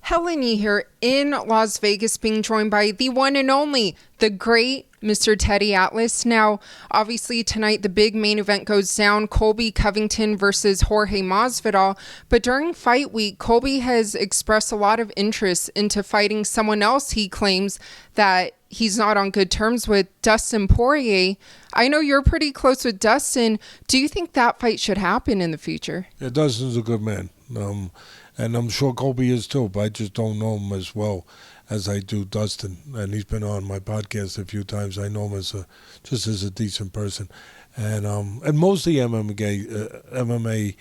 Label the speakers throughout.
Speaker 1: Helen Yee here in Las Vegas, being joined by the one and only, the great Mr. Teddy Atlas. Now, obviously tonight the big main event goes down, Colby Covington versus Jorge Masvidal. But during fight week, Colby has expressed a lot of interest into fighting someone else he claims that he's not on good terms with, Dustin Poirier. I know you're pretty close with Dustin. Do you think that fight should happen in the future?
Speaker 2: Yeah, Dustin's a good man. And I'm sure Colby is too, but I just don't know him as well as I do Dustin. And he's been on my podcast a few times. I know him as as a decent person. And mostly MMA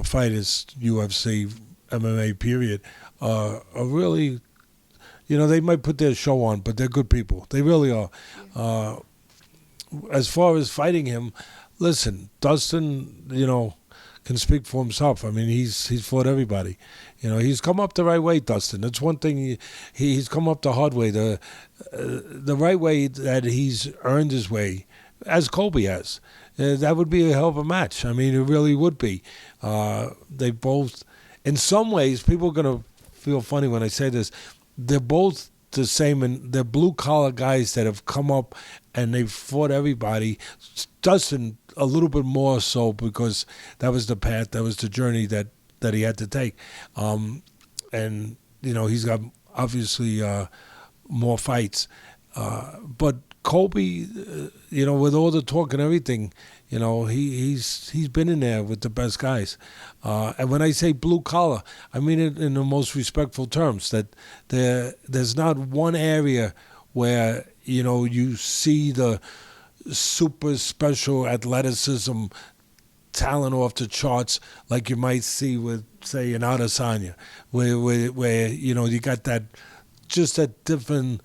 Speaker 2: fighters, UFC, MMA period, are really, they might put their show on, but they're good people. They really are. As far as fighting him, listen, Dustin, can speak for himself. I mean, he's fought everybody. He's come up the right way, Dustin. That's one thing. He's come up the hard way, the right way that he's earned his way, as Colby has. That would be a hell of a match. I mean, it really would be. They both, in some ways, people are going to feel funny when I say this, they're both the same, and they're blue-collar guys that have come up and they've fought everybody. Dustin, a little bit more so, because that was the path, that was the journey that he had to take. And, he's got, obviously, more fights. But Colby, with all the talk and everything, he's been in there with the best guys. And when I say blue collar, I mean it in the most respectful terms, that there's not one area where, you see the super special athleticism, talent off the charts, like you might see with, say, an Adesanya, where you got that different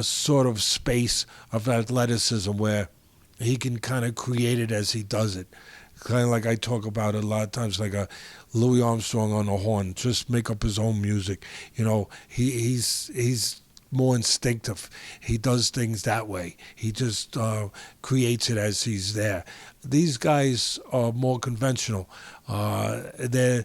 Speaker 2: sort of space of athleticism where he can kind of create it as he does it. Kind of like I talk about it a lot of times, like a Louis Armstrong on the horn, just make up his own music. He's more instinctive. He does things that way. He just creates it as he's there. These guys are more conventional. You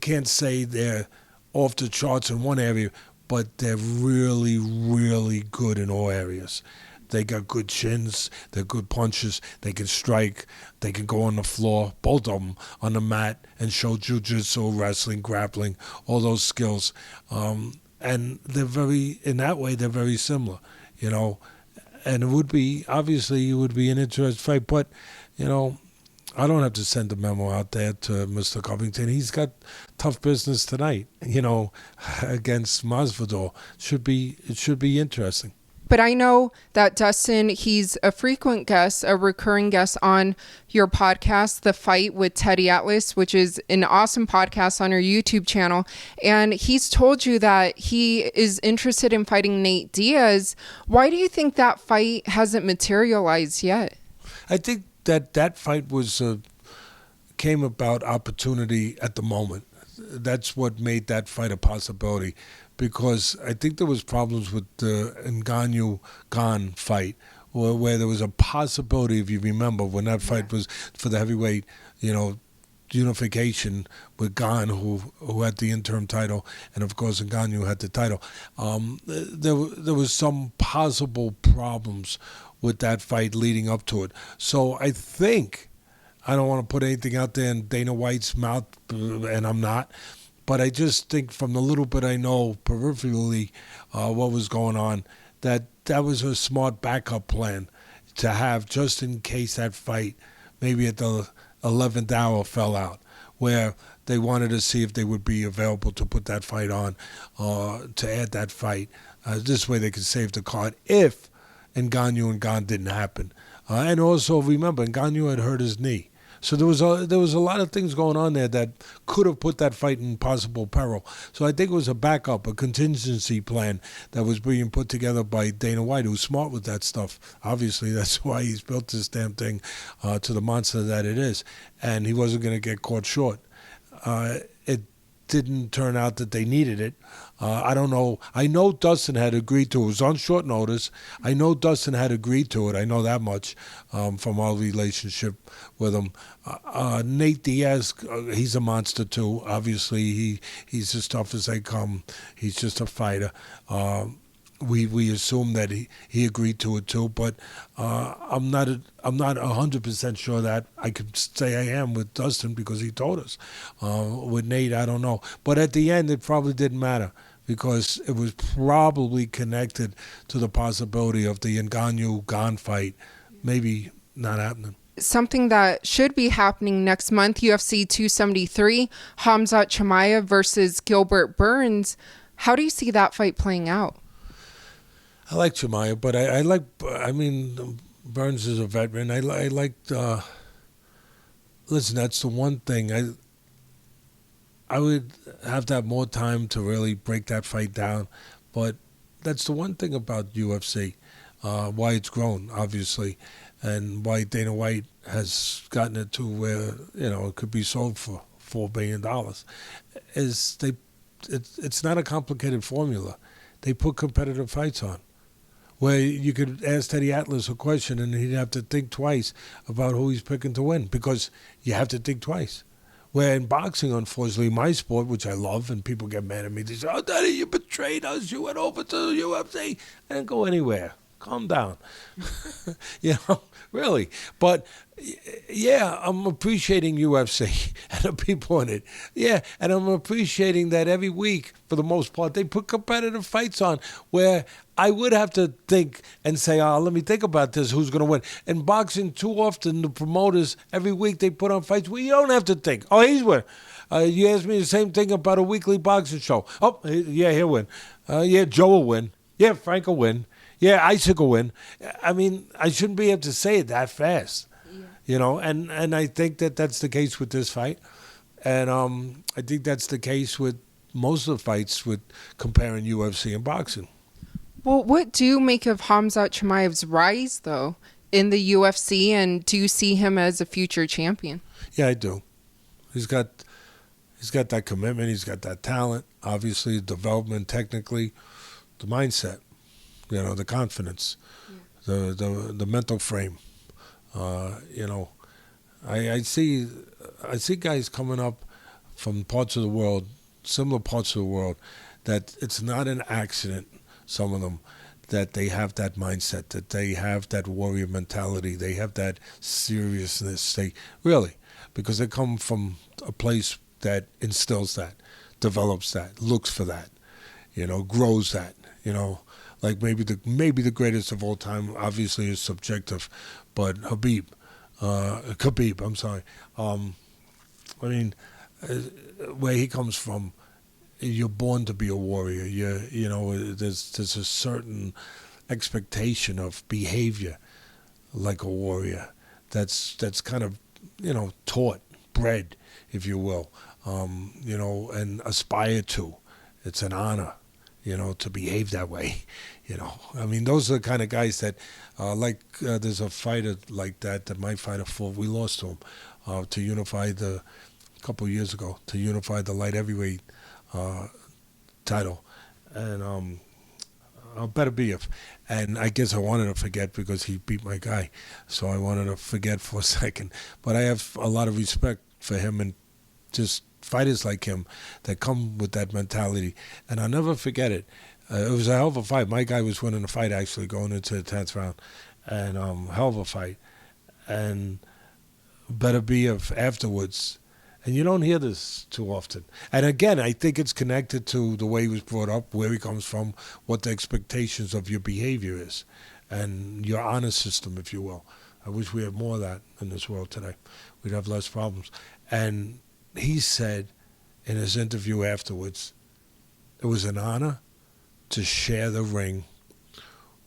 Speaker 2: can't say they're off the charts in one area, but they're really, really good in all areas. They got good chins, they're good punches, they can strike, they can go on the floor, both of them on the mat, and show jiu-jitsu, wrestling, grappling, all those skills. And they're in that way, they're very similar, And it would be an interesting fight, but, I don't have to send a memo out there to Mr. Covington. He's got tough business tonight, against Masvidal. It should be interesting.
Speaker 1: But I know that Dustin, he's a frequent guest, a recurring guest on your podcast, The Fight with Teddy Atlas, which is an awesome podcast on your YouTube channel. And he's told you that he is interested in fighting Nate Diaz. Why do you think that fight hasn't materialized yet?
Speaker 2: I think that fight came about opportunity at the moment. That's what made that fight a possibility, because I think there was problems with the Ngannou-Gane fight, where there was a possibility, if you remember, when that fight was for the heavyweight, unification with Gane, who had the interim title, and of course Ngannou had the title. There was some possible problems with that fight leading up to it. So I think, I don't want to put anything out there in Dana White's mouth, and I'm not, but I just think from the little bit I know peripherally what was going on, that was a smart backup plan to have just in case that fight, maybe at the 11th hour, fell out, where they wanted to see if they would be available to put that fight on, to add that fight. This way they could save the card if Ngannou and Gane didn't happen. And also, remember, Ngannou had hurt his knee. So there was a lot of things going on there that could have put that fight in possible peril. So I think it was a backup, a contingency plan that was being put together by Dana White, who's smart with that stuff. Obviously, that's why he's built this damn thing to the monster that it is. And he wasn't going to get caught short. didn't turn out that they needed it. I don't know. I know Dustin had agreed to it. It was on short notice. I know Dustin had agreed to it. I know that much from our relationship with him. Nate Diaz, he's a monster too. Obviously, he's as tough as they come. He's just a fighter. We assume that he agreed to it too, but I'm not 100% sure that I could say I am with Dustin because he told us. With Nate, I don't know. But at the end, it probably didn't matter because it was probably connected to the possibility of the Ngannou-Gane fight maybe not happening.
Speaker 1: Something that should be happening next month, UFC 273, Khamzat Chimaev versus Gilbert Burns. How do you see that fight playing out?
Speaker 2: I like Chimaev, but I mean, Burns is a veteran. I liked, listen, that's the one thing. I would have to have more time to really break that fight down, but that's the one thing about UFC, why it's grown, obviously, and why Dana White has gotten it to where, it could be sold for $4 billion, is it's not a complicated formula. They put competitive fights on, where you could ask Teddy Atlas a question and he'd have to think twice about who he's picking to win because you have to think twice. Where in boxing, unfortunately, my sport, which I love, and people get mad at me, they say, "Oh, Daddy, you betrayed us. You went over to the UFC." I didn't go anywhere. Calm down. Really. But, yeah, I'm appreciating UFC and the people in it. Yeah, and I'm appreciating that every week, for the most part, they put competitive fights on where I would have to think and say, let me think about this, who's going to win. In boxing, too often, the promoters, every week, they put on fights where you don't have to think. Oh, he's winning. You asked me the same thing about a weekly boxing show. Oh, yeah, he'll win. Yeah, Joe will win. Yeah, Frank will win. Yeah, Isaac will win. I mean, I shouldn't be able to say it that fast, and I think that that's the case with this fight. And I think that's the case with most of the fights with comparing UFC and boxing.
Speaker 1: Well, what do you make of Khamzat Chimaev's rise, though, in the UFC, and do you see him as a future champion?
Speaker 2: Yeah, I do. He's got that commitment. He's got that talent, obviously, development technically, the mindset. The confidence, the mental frame. I see guys coming up from parts of the world, similar parts of the world, that it's not an accident, some of them, that they have that mindset, that they have that warrior mentality, they have that seriousness. Because they come from a place that instills that, develops that, looks for that, grows that, Like maybe the greatest of all time, obviously, is subjective, but Khabib, I'm sorry. Where he comes from, you're born to be a warrior. There's a certain expectation of behavior like a warrior. That's kind of taught, bred, if you will, and aspire to. It's an honor. To behave that way, those are the kind of guys that, there's a fighter like that my fighter fought. We lost to him to unify a couple of years ago, to unify the light heavyweight title, and better be if. And I guess I wanted to forget because he beat my guy, so I wanted to forget for a second. But I have a lot of respect for him and just fighters like him that come with that mentality, and I'll never forget it. It was a hell of a fight. My guy was winning the fight, actually, going into the 10th round, and hell of a fight. And better be if afterwards, and you don't hear this too often. And again, I think it's connected to the way he was brought up, where he comes from, what the expectations of your behavior is, and your honor system, if you will. I wish we had more of that in this world today. We'd have less problems. And he said in his interview afterwards, it was an honor to share the ring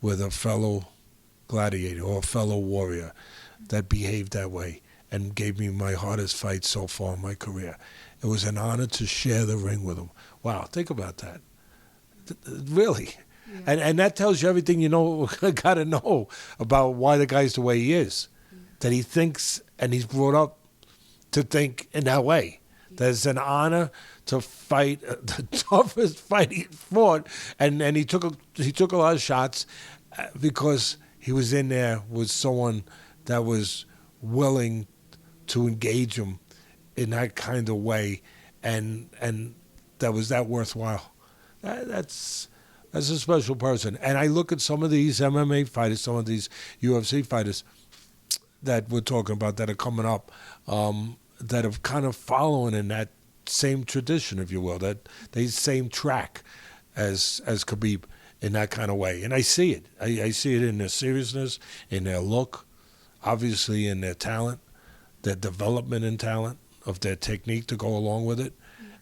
Speaker 2: with a fellow gladiator or a fellow warrior that behaved that way and gave me my hardest fight so far in my career. It was an honor to share the ring with him. Wow, think about that. Really. Yeah. And that tells you everything you got to know about why the guy's the way he is. Yeah. That he thinks, and he's brought up to think in that way. That it's an honor to fight the toughest fight he fought, and he took a lot of shots because he was in there with someone that was willing to engage him in that kind of way, and that was that worthwhile. That's a special person. And I look at some of these MMA fighters, some of these UFC fighters that we're talking about that are coming up, that have kind of following in that same tradition, if you will, that they same track as Khabib in that kind of way. And I see it. I see it in their seriousness, in their look, obviously in their talent, their development in talent, of their technique to go along with it,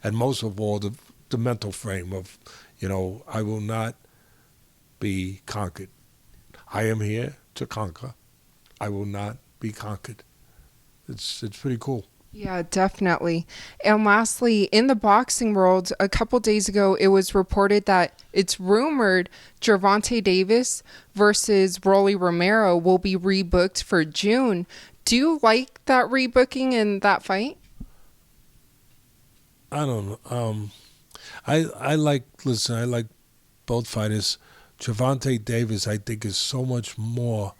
Speaker 2: and most of all, the mental frame of, I will not be conquered. I am here to conquer. I will not be conquered. It's pretty cool.
Speaker 1: Yeah, definitely. And lastly, in the boxing world, a couple days ago, it was reported that it's rumored Gervonta Davis versus Rolly Romero will be rebooked for June. Do you like that rebooking in that fight?
Speaker 2: I don't know. I like both fighters. Gervonta Davis, I think, is so much more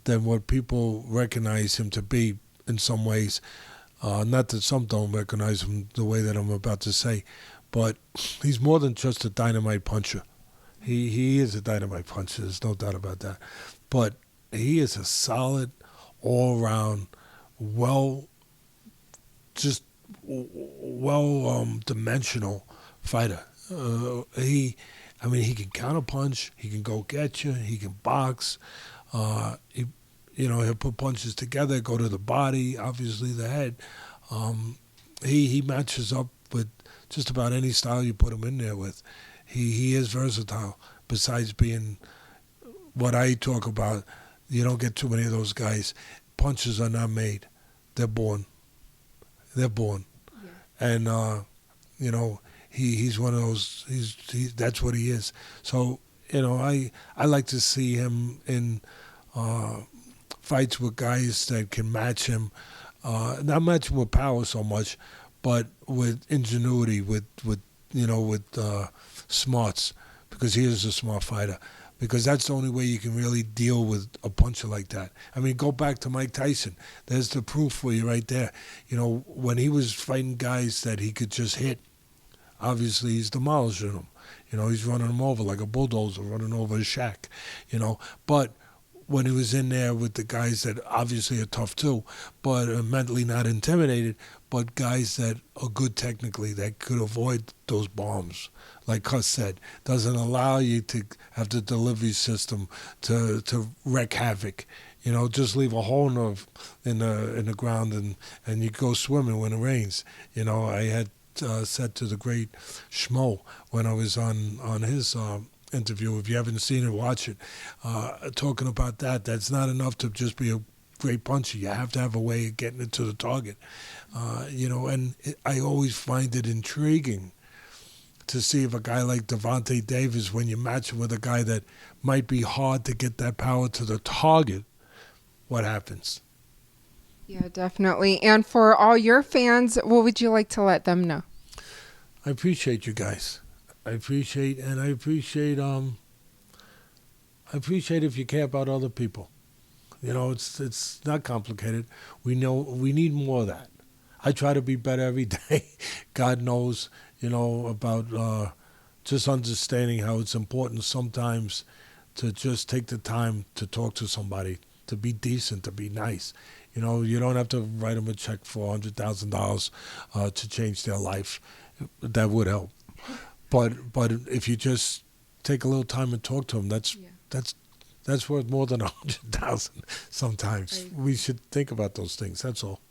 Speaker 2: than what people recognize him to be in some ways. Not that some don't recognize him the way that I'm about to say, but he's more than just a dynamite puncher. He is a dynamite puncher, there's no doubt about that. But he is a solid, all-around, dimensional fighter. He can counterpunch, he can go get you, he can box. He'll put punches together, go to the body, obviously the head. He matches up with just about any style you put him in there with. He is versatile. Besides being what I talk about, you don't get too many of those guys. Punches are not made; they're born. They're born, yeah. And he's one of those. That's what he is. So I like to see him in fights with guys that can match him, not match him with power so much, but with ingenuity, with smarts, because he is a smart fighter. Because that's the only way you can really deal with a puncher like that. I mean, go back to Mike Tyson. There's the proof for you right there. When he was fighting guys that he could just hit, obviously he's demolishing them. He's running them over like a bulldozer, running over a shack. But when he was in there with the guys that obviously are tough too, but are mentally not intimidated, but guys that are good technically, that could avoid those bombs. Like Cuss said, doesn't allow you to have the delivery system to wreak havoc. Just leave a hole in the ground and you go swimming when it rains. I had said to the great Schmo when I was on his interview, if you haven't seen it, watch it, talking about that's not enough to just be a great puncher. You have to have a way of getting it to the target. I always find it intriguing to see if a guy like Gervonta Davis, when you match him with a guy that might be hard to get that power to the target, what happens?
Speaker 1: Yeah, definitely. And for all your fans, what would you like to let them know?
Speaker 2: I appreciate you guys. I appreciate if you care about other people. It's not complicated. We know we need more of that. I try to be better every day. God knows, about just understanding how it's important sometimes to just take the time to talk to somebody, to be decent, to be nice. You don't have to write them a check for $100,000 to change their life. That would help. But if you just take a little time and talk to them, that's worth more than $100,000 sometimes. We should think about those things. That's all.